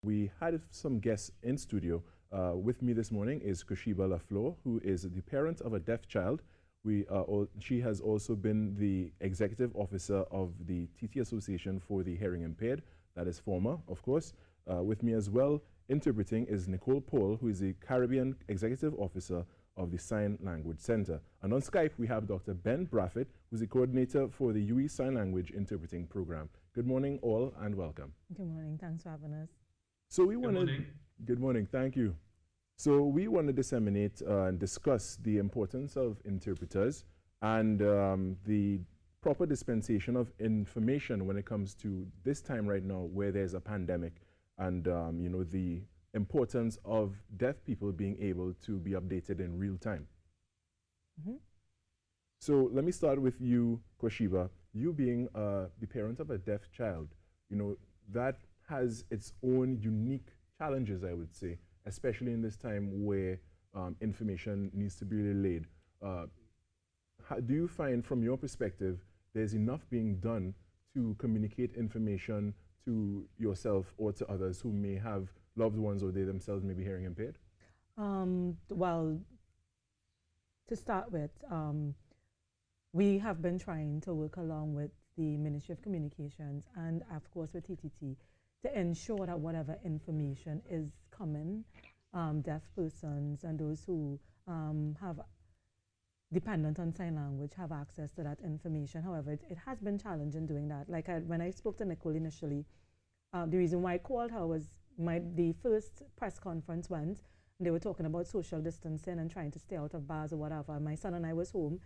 We had some guests in studio. With me this morning is Koshiba Lafleur, who is the parent of a deaf child. She has also been the executive officer of the TT Association for the Hearing Impaired. That is former, of course. With me as well, interpreting, is Nicole Paul, who is the Caribbean executive officer of the Sign Language Center. And on Skype, we have Dr. Ben Braffett, who's the coordinator for the UE Sign Language Interpreting Program. Good morning, all, and welcome. Good morning. Thanks for having us. So good morning. Thank you. So we want to disseminate and discuss the importance of interpreters and the proper dispensation of information when it comes to this time right now where there's a pandemic and the importance of deaf people being able to be updated in real time. Mm-hmm. So let me start with you, Koshiba. You being the parent of a deaf child, that has its own unique challenges, I would say, especially in this time where information needs to be relayed. Do you find, from your perspective, there's enough being done to communicate information to yourself or to others who may have loved ones or they themselves may be hearing impaired? Well, to start with, we have been trying to work along with the Ministry of Communications and, of course, with TTT to ensure that whatever information is coming, deaf persons and those who have dependent on sign language have access to that information. However, it has been challenging doing that. Like when I spoke to Nicole initially, the reason why I called her was the first press conference went, and they were talking about social distancing and trying to stay out of bars or whatever. My son and I was home.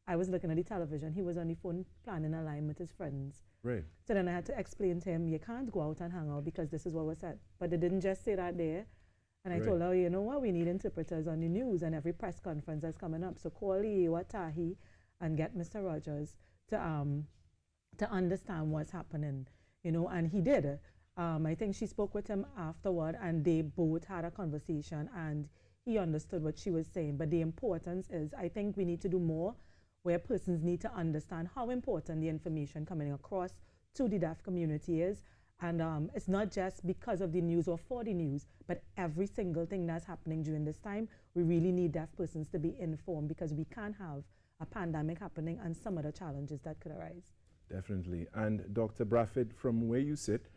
I was looking at the television. He was on the phone planning a line with his friends. Right. So then I had to explain to him, you can't go out and hang out because this is what was said. But they didn't just say that there. And I told her, you know what, we need interpreters on the news and every press conference that's coming up. So call Yewa Tahi and get Mr. Rogers to understand what's happening, and he did. I think she spoke with him afterward and they both had a conversation and he understood what she was saying. But the importance is, I think we need to do more where persons need to understand how important the information coming across to the deaf community is. And it's not just because of the news or for the news, but every single thing that's happening during this time, we really need deaf persons to be informed because we can't have a pandemic happening and some other challenges that could arise. Definitely. And Dr. Braffett, from where you sit,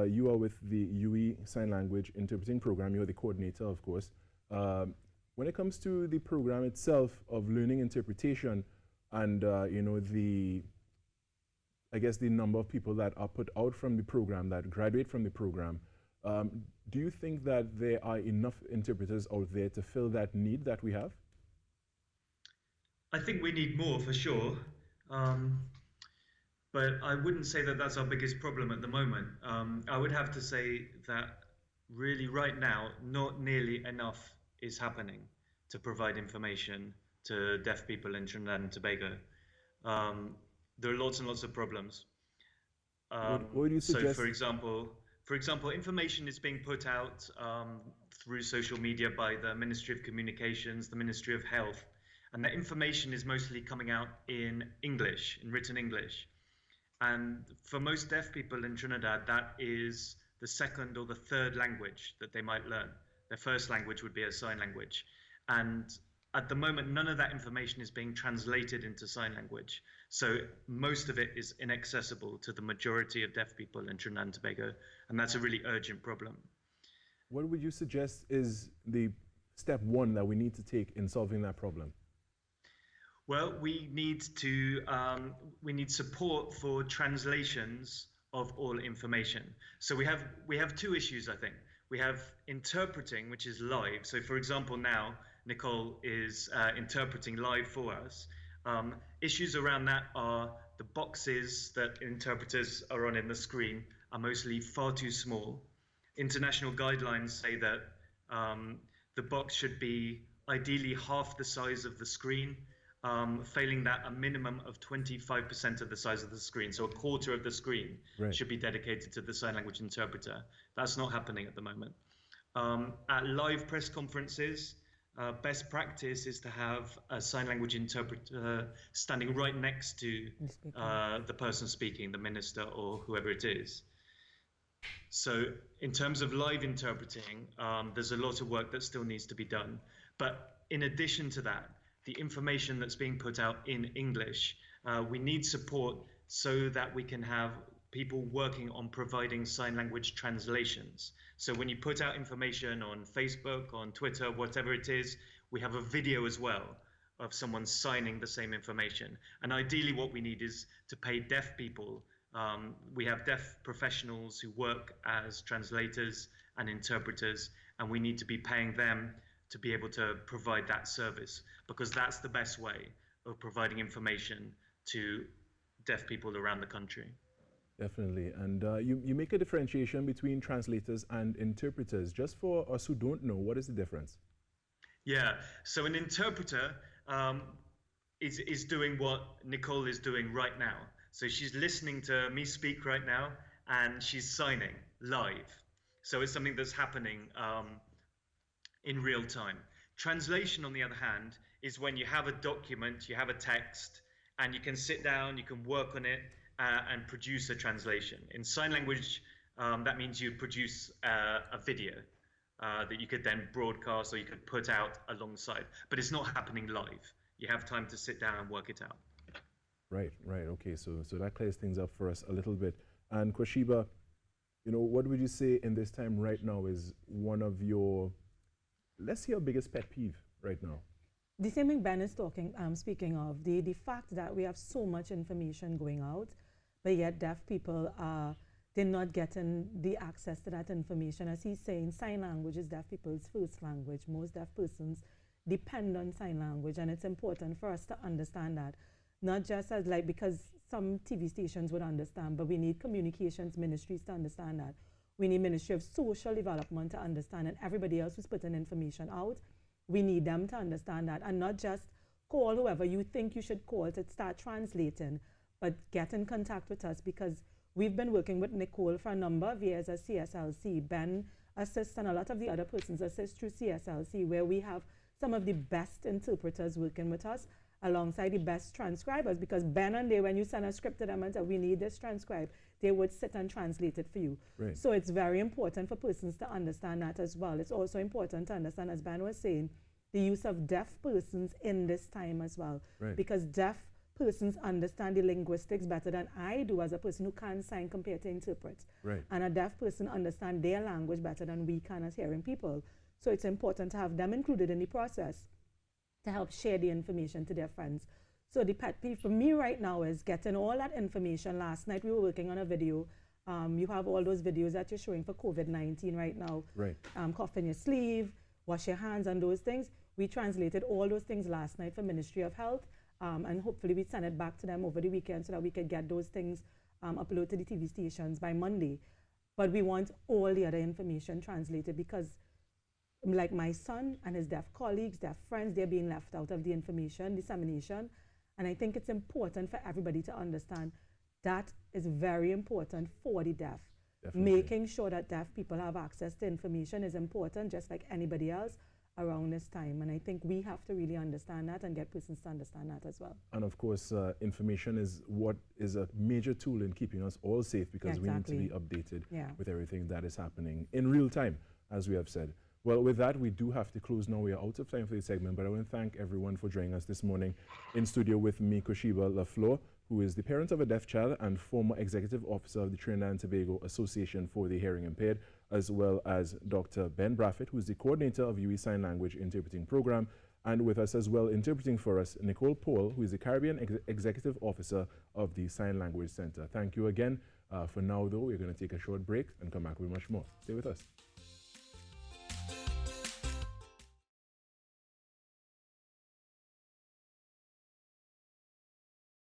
you are with the UE Sign Language Interpreting Program. You're the coordinator, of course. When it comes to the program itself of learning interpretation, and the number of people that are put out from the program, that graduate from the program, do you think that there are enough interpreters out there to fill that need that we have? I think we need more for sure, but I wouldn't say that that's our biggest problem at the moment. I would have to say that really right now, not nearly enough is happening to provide information to deaf people in Trinidad and Tobago. There are lots and lots of problems. What do you suggest? So, for example, information is being put out through social media by the Ministry of Communications, the Ministry of Health, and that information is mostly coming out in English, in written English. And for most deaf people in Trinidad, that is the second or the third language that they might learn. Their first language would be a sign language. And at the moment, none of that information is being translated into sign language. So most of it is inaccessible to the majority of deaf people in Trinidad and Tobago, and that's a really urgent problem. What would you suggest is the step one that we need to take in solving that problem? Well, we need support for translations of all information. So we have two issues, I think. We have interpreting, which is live. So for example, now Nicole is interpreting live for us. Issues around that are the boxes that interpreters are on in the screen are mostly far too small. International guidelines say that the box should be ideally half the size of the screen. Failing that, a minimum of 25% of the size of the screen, so a quarter of the screen should be dedicated to the sign language interpreter. That's not happening at the moment. At live press conferences, best practice is to have a sign language interpreter standing right next to the person speaking, the minister or whoever it is. So in terms of live interpreting, there's a lot of work that still needs to be done. But in addition to that, the information that's being put out in English, we need support so that we can have people working on providing sign language translations. So when you put out information on Facebook, on Twitter, whatever it is, we have a video as well of someone signing the same information. And ideally what we need is to pay deaf people. We have deaf professionals who work as translators and interpreters, and we need to be paying them to be able to provide that service, because that's the best way of providing information to deaf people around the country. Definitely. And you make a differentiation between translators and interpreters. Just for us who don't know, what is the difference? Yeah, so an interpreter is doing what Nicole is doing right now. So she's listening to me speak right now, and she's signing live. So it's something that's happening in real time. Translation, on the other hand, is when you have a document, you have a text, and you can sit down, you can work on it, and produce a translation. In sign language, that means you produce a video that you could then broadcast or you could put out alongside. But it's not happening live. You have time to sit down and work it out. Right. Okay, so that clears things up for us a little bit. And Kwashiba, what would you say in this time right now is one of your, let's say, your biggest pet peeve right now? The same thing Ben is speaking of, the fact that we have so much information going out, but yet deaf people they're not getting the access to that information. As he's saying, sign language is deaf people's first language. Most deaf persons depend on sign language, and it's important for us to understand that. Not just as because some TV stations would understand, but we need communications ministries to understand that. We need Ministry of Social Development to understand, and everybody else who's putting information out, we need them to understand that, and not just call whoever you think you should call to start translating, but get in contact with us, because we've been working with Nicole for a number of years at CSLC. Ben assists, and a lot of the other persons assist through CSLC, where we have some of the best interpreters working with us alongside the best transcribers, because Ben and they, when you send a script to them and say, we need this transcribed, they would sit and translate it for you. Right. So it's very important for persons to understand that as well. It's also important to understand, as Ben was saying, the use of deaf persons in this time as well. Right. Because deaf persons understand the linguistics better than I do as a person who can't sign compared to interpret. Right. And a deaf person understands their language better than we can as hearing people. So it's important to have them included in the process to help share the information to their friends. So the pet peeve for me right now is getting all that information. Last night we were working on a video. You have all those videos that you're showing for COVID-19 right now. Right. Cough in your sleeve, wash your hands, and those things. We translated all those things last night for Ministry of Health, and hopefully we send it back to them over the weekend so that we can get those things uploaded to the TV stations by Monday. But we want all the other information translated, because like my son and his deaf colleagues, deaf friends, they're being left out of the information dissemination. And I think it's important for everybody to understand that is very important for the deaf. Definitely. Making sure that deaf people have access to information is important, just like anybody else around this time. And I think we have to really understand that and get persons to understand that as well. And of course, information is what is a major tool in keeping us all safe, because we need to be updated with everything that is happening in real time, as we have said. Well, with that, we do have to close now. We are out of time for this segment, but I want to thank everyone for joining us this morning. In studio with me, Kwashiba Lafleur, who is the parent of a deaf child and former executive officer of the Trinidad and Tobago Association for the Hearing Impaired, as well as Dr. Ben Braffett, who is the coordinator of UE Sign Language Interpreting Program, and with us as well, interpreting for us, Nicole Paul, who is the Caribbean Executive Officer of the Sign Language Center. Thank you again. For now, though, we're going to take a short break and come back with much more. Stay with us.